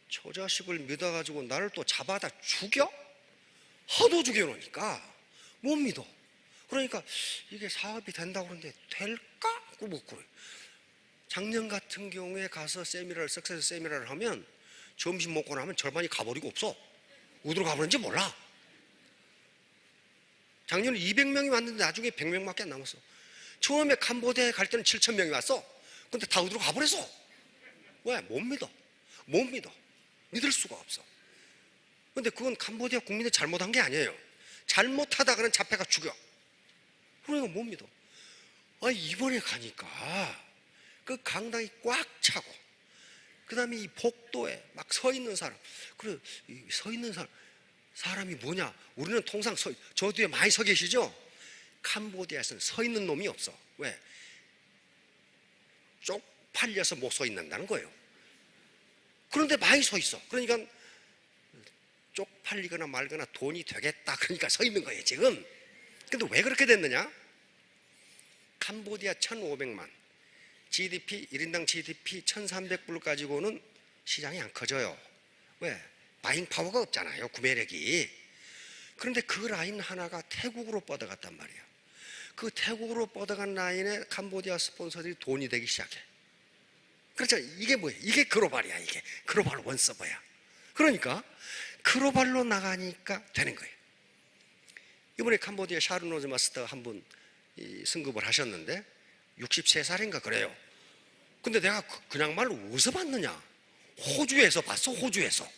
저 자식을 믿어가지고 나를 또 잡아다 죽여? 하도 죽여놓으니까 못 믿어. 그러니까 이게 사업이 된다고 그러는데 될까? 뭐 그래. 작년 같은 경우에 가서 세미나를, 석세스 세미나를 하면 점심 먹고 나면 절반이 가버리고 없어. 어디로 가버렸는지 몰라. 작년에 200명이 왔는데 나중에 100명밖에 안 남았어. 처음에 캄보디아에 갈 때는 7,000명이 왔어. 근데 다 어디로 가버렸어. 왜? 못 믿어. 못 믿어. 믿을 수가 없어. 근데 그건 캄보디아 국민이 잘못한 게 아니에요. 잘못하다가는 잡혀가 죽여. 그러니까 못 믿어. 이번에 가니까 그 강당이 꽉 차고, 그 다음에 이 복도에 막 서 있는 사람. 그래, 서 있는 사람이 뭐냐? 우리는 통상 저 뒤에 많이 서 계시죠? 캄보디아에서는 서 있는 놈이 없어. 왜? 쪽팔려서 못 서 있는다는 거예요. 그런데 많이 서 있어. 그러니까 쪽팔리거나 말거나 돈이 되겠다. 그러니까 서 있는 거예요, 지금. 근데 왜 그렇게 됐느냐? 캄보디아 1,500만. GDP, 1인당 GDP 1,300불 가지고는 시장이 안 커져요. 왜? 바잉 파워가 없잖아요, 구매력이. 그런데 그 라인 하나가 태국으로 뻗어갔단 말이에요. 그 태국으로 뻗어간 라인에 캄보디아 스폰서들이 돈이 되기 시작해. 그렇죠? 이게 뭐예요? 이게 글로벌이야. 이게 글로벌 원서버야. 그러니까 글로벌로 나가니까 되는 거예요. 이번에 캄보디아 샤르노즈 마스터 한 분 승급을 하셨는데 63살인가 그래요. 근데 내가 그냥 말로 어디서 봤느냐? 호주에서 봤어. 호주에서.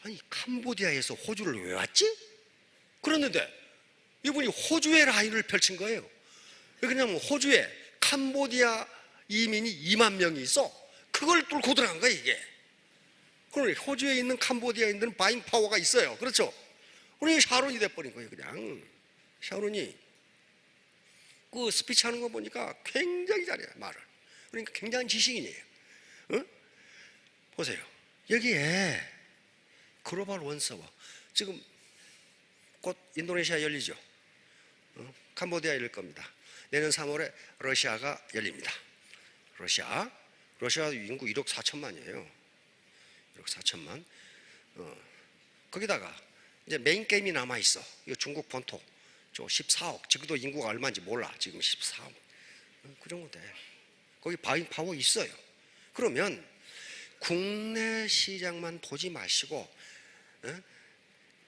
아니 캄보디아에서 호주를 왜 왔지? 그랬는데 이분이 호주의 라인을 펼친 거예요. 왜 그러냐면 호주에 캄보디아 이민이 2만 명이 있어. 그걸 뚫고 들어간 거야 이게. 그러니 호주에 있는 캄보디아인들은 바잉 파워가 있어요. 그렇죠? 그러니 샤론이 돼버린 거예요. 그냥 샤론이 그 스피치 하는 거 보니까 굉장히 잘해요. 말을. 그러니까 굉장한 지식인이에요. 어? 보세요. 여기에 글로벌 원서버 지금 곧 인도네시아 열리죠. 캄보디아 열릴 겁니다. 내년 3월에 러시아가 열립니다. 러시아 인구 1억 4천만이에요. 1억 4천만. 거기다가 이제 메인 게임이 남아 있어. 이 중국 본토. 저 14억. 지금도 인구가 얼마인지 몰라. 지금 14억. 그 정도 돼. 거기 바잉 파워 있어요. 그러면 국내 시장만 보지 마시고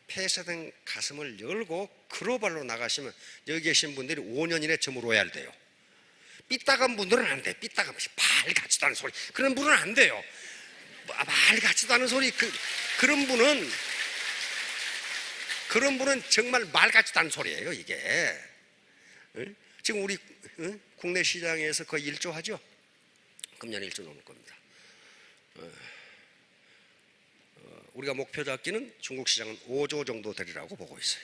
폐쇄된 가슴을 열고 글로벌로 나가시면 여기 계신 분들이 5년 이내 점으로 와야 돼요. 삐딱한 분들은 안 돼. 삐딱한 말 같지도 않은 소리. 그런 분은 안 돼요. 말 같지도 않은 소리. 그런 분은 정말 말 같지도 않은 소리예요. 이게 지금 우리 국내 시장에서 거의 1조 하죠. 금년에 1조 넘을 겁니다. 우리가 목표 잡기는 중국 시장은 5조 정도 되리라고 보고 있어요.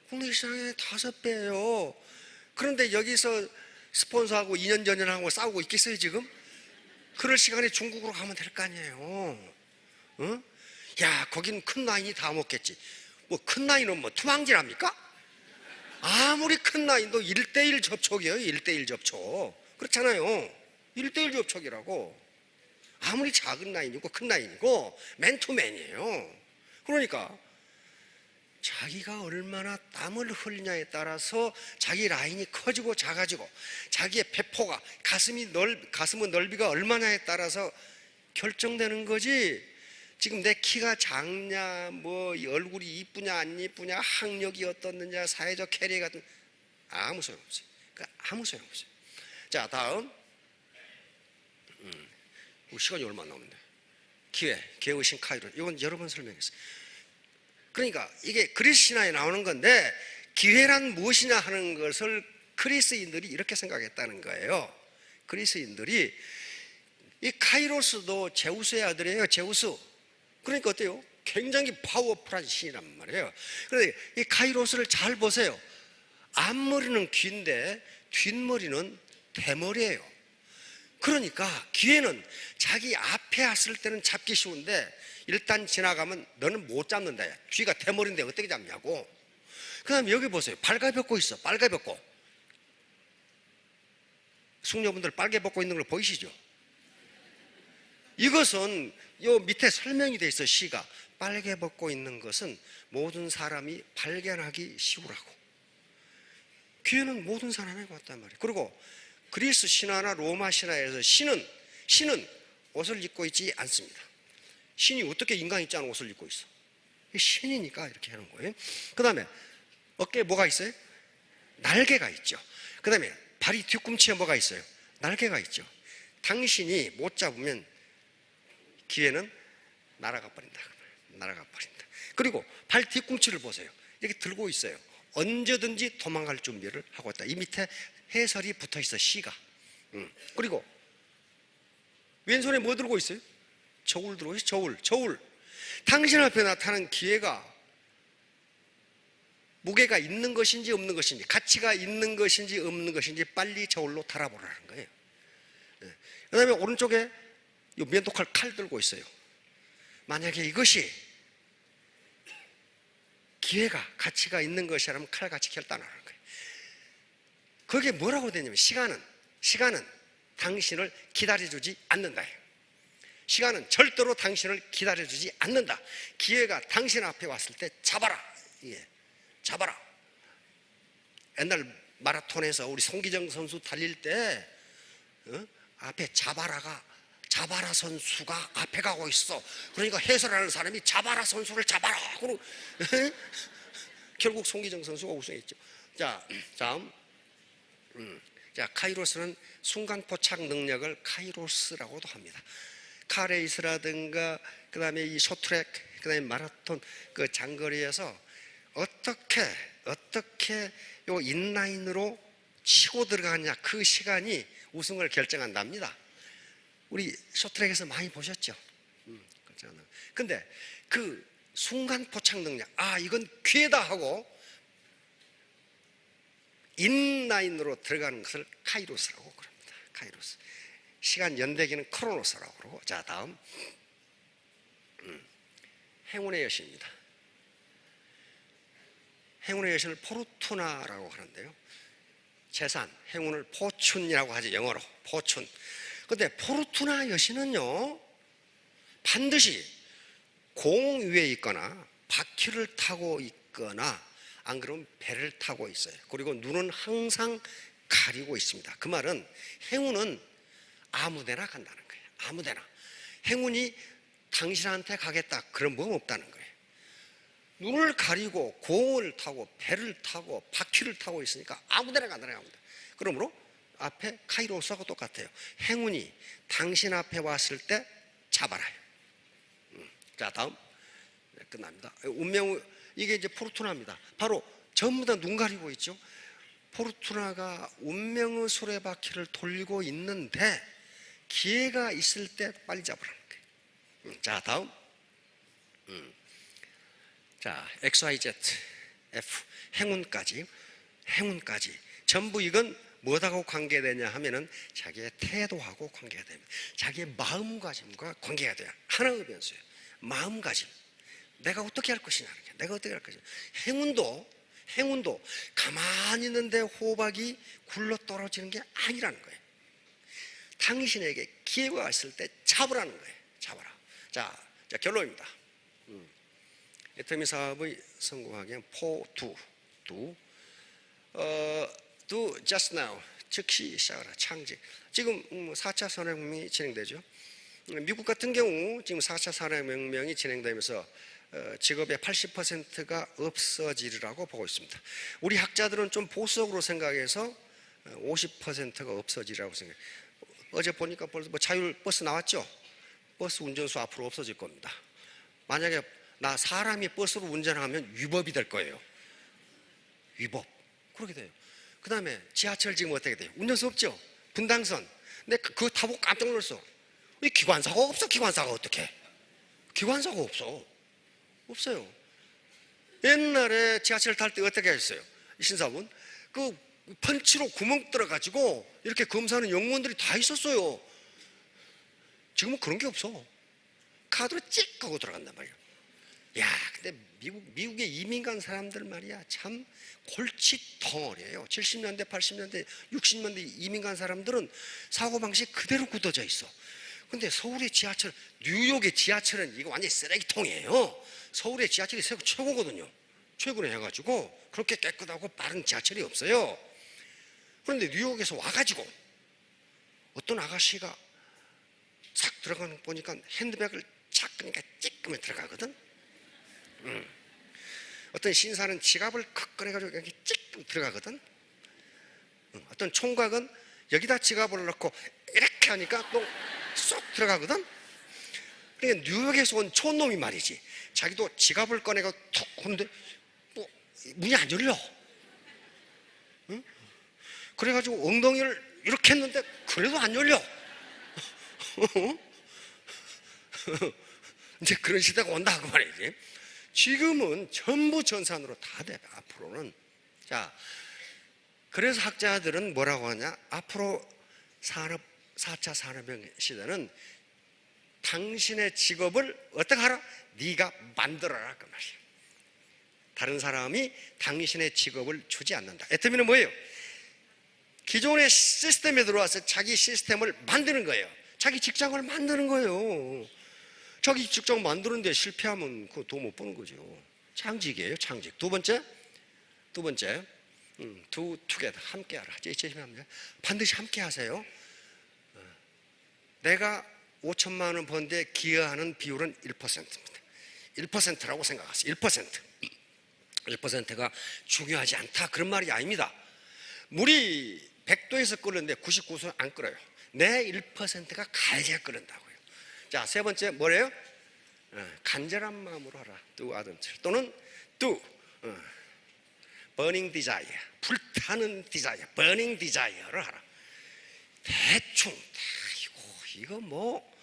국내 시장의 5배예요. 그런데 여기서 스폰서하고 2년 전년하고 싸우고 있겠어요 지금? 그럴 시간에 중국으로 가면 될 거 아니에요. 야 거긴 큰 라인이 다 먹겠지. 뭐 큰 라인은 뭐 투망질합니까? 아무리 큰 라인도 1대1 접촉이에요. 1대1 접촉. 그렇잖아요. 1대1 접촉이라고. 아무리 작은 라인이고 큰 라인이고 맨투맨이에요. 그러니까 자기가 얼마나 땀을 흘리냐에 따라서 자기 라인이 커지고 작아지고 자기의 배포가 가슴의 넓이가 얼마냐에 따라서 결정되는 거지. 지금 내 키가 작냐 뭐 얼굴이 이쁘냐 안 이쁘냐 학력이 어떻느냐 사회적 캐리어가 아무 소용없어요. 아무 소용없어요. 자 다음 시간이 얼마 안 남았네. 기회의 신 카이론. 이건 여러 번 설명했어요. 그러니까 이게 그리스 신화에 나오는 건데 기회란 무엇이냐 하는 것을 그리스인들이 이렇게 생각했다는 거예요. 그리스인들이 이 카이로스도 제우스의 아들이에요. 제우스. 그러니까 어때요? 굉장히 파워풀한 신이란 말이에요. 그런데 이 카이로스를 잘 보세요. 앞머리는 귀인데 뒷머리는 대머리예요. 그러니까 기회는 자기 앞에 왔을 때는 잡기 쉬운데 일단 지나가면 너는 못 잡는다. 귀가 대머리인데 어떻게 잡냐고. 그 다음에 여기 보세요. 빨개 벗고 있어. 빨개 벗고. 숙녀분들 빨개 벗고 있는 걸 보이시죠? 이것은 요 밑에 설명이 돼 있어. 시가 빨개 벗고 있는 것은 모든 사람이 발견하기 쉬우라고. 기회는 모든 사람에게 왔단 말이에요. 그리고 그리스 신화나 로마 신화에서 신은 옷을 입고 있지 않습니다. 신이 어떻게 인간 있지 않은 옷을 입고 있어? 신이니까 이렇게 하는 거예요. 그 다음에 어깨에 뭐가 있어요? 날개가 있죠. 그 다음에 발이 뒤꿈치에 뭐가 있어요? 날개가 있죠. 당신이 못 잡으면 기회는 날아가 버린다. 날아가 버린다. 그리고 발 뒤꿈치를 보세요. 이렇게 들고 있어요. 언제든지 도망갈 준비를 하고 있다. 이 밑에 해설이 붙어 있어. 시가. 그리고 왼손에 뭐 들고 있어요? 저울 들고 있어요. 저울. 당신 앞에 나타나는 기회가 무게가 있는 것인지 없는 것인지, 가치가 있는 것인지 없는 것인지 빨리 저울로 달아보라는 거예요. 그 다음에 오른쪽에 이 면도칼 칼 들고 있어요. 만약에 이것이 기회가 가치가 있는 것이라면 칼같이 결단하는 거예요. 그게 뭐라고 되냐면 시간은 당신을 기다려주지 않는다. 시간은 절대로 당신을 기다려주지 않는다. 기회가 당신 앞에 왔을 때 잡아라. 예, 잡아라. 옛날 마라톤에서 우리 송기정 선수 달릴 때 앞에 자바라 선수가 앞에 가고 있어. 그러니까 해설하는 사람이 자바라 선수를 잡아라. 그리고 결국 송기정 선수가 우승했죠. 자, 다음. 자, 카이로스는 순간 포착 능력을 카이로스라고도 합니다. 카레이스라든가 그다음에 이 쇼트트랙, 그다음에 마라톤 그 장거리에서 어떻게 요 인라인으로 치고 들어가냐, 그 시간이 우승을 결정한답니다. 우리 쇼트트랙에서 많이 보셨죠? 근데 그 순간 포착 능력, 이건 기회다 하고 인라인으로 들어가는 것을 카이로스라고 그럽니다. 카이로스. 시간 연대기는 크로노스라고 그러고. 자, 다음 행운의 여신입니다. 행운의 여신을 포르투나라고 하는데요, 재산, 행운을 포춘이라고 하죠. 영어로 포춘. 근데 포르투나 여신은요, 반드시 공 위에 있거나 바퀴를 타고 있거나 안 그러면 배를 타고 있어요. 그리고 눈은 항상 가리고 있습니다. 그 말은 행운은 아무데나 간다는 거예요. 아무데나. 행운이 당신한테 가겠다, 그런 법 없다는 거예요. 눈을 가리고 공을 타고 배를 타고 바퀴를 타고 있으니까 아무데나 간다는 겁니다. 그러므로 앞에 카이로스하고 똑같아요. 행운이 당신 앞에 왔을 때 잡아라요. 자, 다음. 네, 끝납니다. 운명, 이게 이제 포르투나입니다. 바로 전부 다 눈 가리고 있죠. 포르투나가 운명의 수레바퀴를 돌리고 있는데 기회가 있을 때 빨리 잡으라는 거예요. 자, 다음. 자, XYZ, F, 행운까지 전부 이건 뭐하고 관계되냐 하면은 자기의 태도하고 관계가 됩니다. 자기의 마음가짐과 관계가 돼요. 하나의 변수예요. 마음가짐. 내가 어떻게 할 것이냐, 내가 어떻게 할 것이냐. 행운도 가만히 있는데 호박이 굴러 떨어지는 게 아니라는 거예요. 당신에게 기회가 왔을 때 잡으라는 거예요. 잡아라. 자, 결론입니다. 애터미 사업의 성공하기 위한 do just now, 즉시 시작하라. 창직. 지금 4차 산업혁명이 진행되죠. 미국 같은 경우 지금 4차 산업혁명이 진행되면서 직업의 80%가 없어지리라고 보고 있습니다. 우리 학자들은 좀 보수적으로 생각해서 50%가 없어지리라고 생각해요. 어제 보니까 벌써 자율 버스 나왔죠? 버스 운전수 앞으로 없어질 겁니다. 만약에 사람이 버스로 운전하면 위법이 될 거예요. 위법. 그렇게 돼요. 그 다음에 지하철 지금 어떻게 돼요? 운전수 없죠? 분당선. 근데 그거 타보고 깜짝 놀랐어. 왜 기관사가 없어? 기관사가 어떻게? 기관사가 없어요. 옛날에 지하철 탈 때 어떻게 했어요? 신사분, 그 펀치로 구멍 뚫어가지고 이렇게 검사하는 영무원들이 다 있었어요. 지금은 그런 게 없어. 카드로 찍 하고 들어간단 말이야. 야, 근데 미국에 이민 간 사람들 말이야, 참 골치 덩어리예요. 70년대, 80년대, 60년대 이민 간 사람들은 사고방식 그대로 굳어져 있어. 근데 서울의 지하철, 뉴욕의 지하철은 이거 완전히 쓰레기통이에요. 서울의 지하철이 최고거든요. 최고로 해가지고 그렇게 깨끗하고 빠른 지하철이 없어요. 그런데 뉴욕에서 와가지고 어떤 아가씨가 싹 들어가는 거 보니까 핸드백을 착 그러니까 찌끄면 들어가거든. 어떤 신사는 지갑을 컥 꺼내가지고 여기 찍 들어가거든. 어떤 총각은 여기다 지갑을 넣고 이렇게 하니까 또 쏙 들어가거든. 그러니까 뉴욕에서 온 촌놈이 말이지, 자기도 지갑을 꺼내고 툭 하는데 뭐 문이 안 열려. 응? 그래가지고 엉덩이를 이렇게 했는데 그래도 안 열려. 이제 그런 시대가 온다 그 말이지. 지금은 전부 전산으로 다 돼, 앞으로는. 자, 그래서 학자들은 뭐라고 하냐, 앞으로 4차 산업혁명 시대는 당신의 직업을 어떻게 하라? 네가 만들어라 그 말이야. 다른 사람이 당신의 직업을 주지 않는다. 애터미는 뭐예요? 기존의 시스템에 들어와서 자기 시스템을 만드는 거예요. 자기 직장을 만드는 거예요. 자기 직장 만드는데 실패하면 그거 돈 못 버는 거죠. 창직이에요, 창직. 두 번째, 투게더, 함께 하라. 반드시 함께 하세요. 내가 5천만 원 번데 기여하는 비율은 1%입니다. 1%라고 생각하세요. 1%가 중요하지 않다, 그런 말이 아닙니다. 물이 100도에서 끓는데 99도는 안 끓어요. 내 1%가 가야지 끓는다고요. 자, 세 번째 뭐래요? 간절한 마음으로 하라. Do adventure. 또는 do burning desire. 불타는 desire, burning desire를 하라. 대충 이거 뭐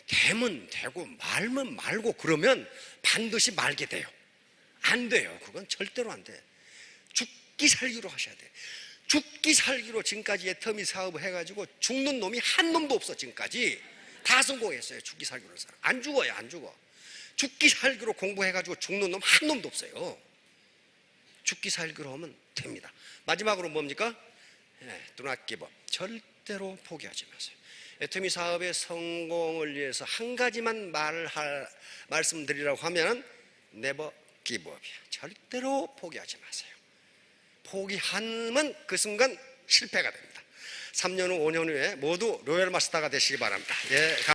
되면 되고 말면 말고 그러면 반드시 말게 돼요. 안 돼요. 그건 절대로 안 돼. 죽기 살기로 하셔야 돼. 죽기 살기로 지금까지 애터미 사업을 해가지고 죽는 놈이 한 놈도 없어. 지금까지 다 성공했어요. 죽기 살기로 살아. 안 죽어요. 안 죽어. 죽기 살기로 공부해가지고 죽는 놈 한 놈도 없어요. 죽기 살기로 하면 됩니다. 마지막으로 뭡니까? Do not give up. 절대로 포기하지 마세요. 애터미 사업의 성공을 위해서 한 가지만 말씀드리라고 하면 never give up이야. 절대로 포기하지 마세요. 포기하면 그 순간 실패가 됩니다. 3년 후, 5년 후에 모두 로열 마스터가 되시기 바랍니다. 예.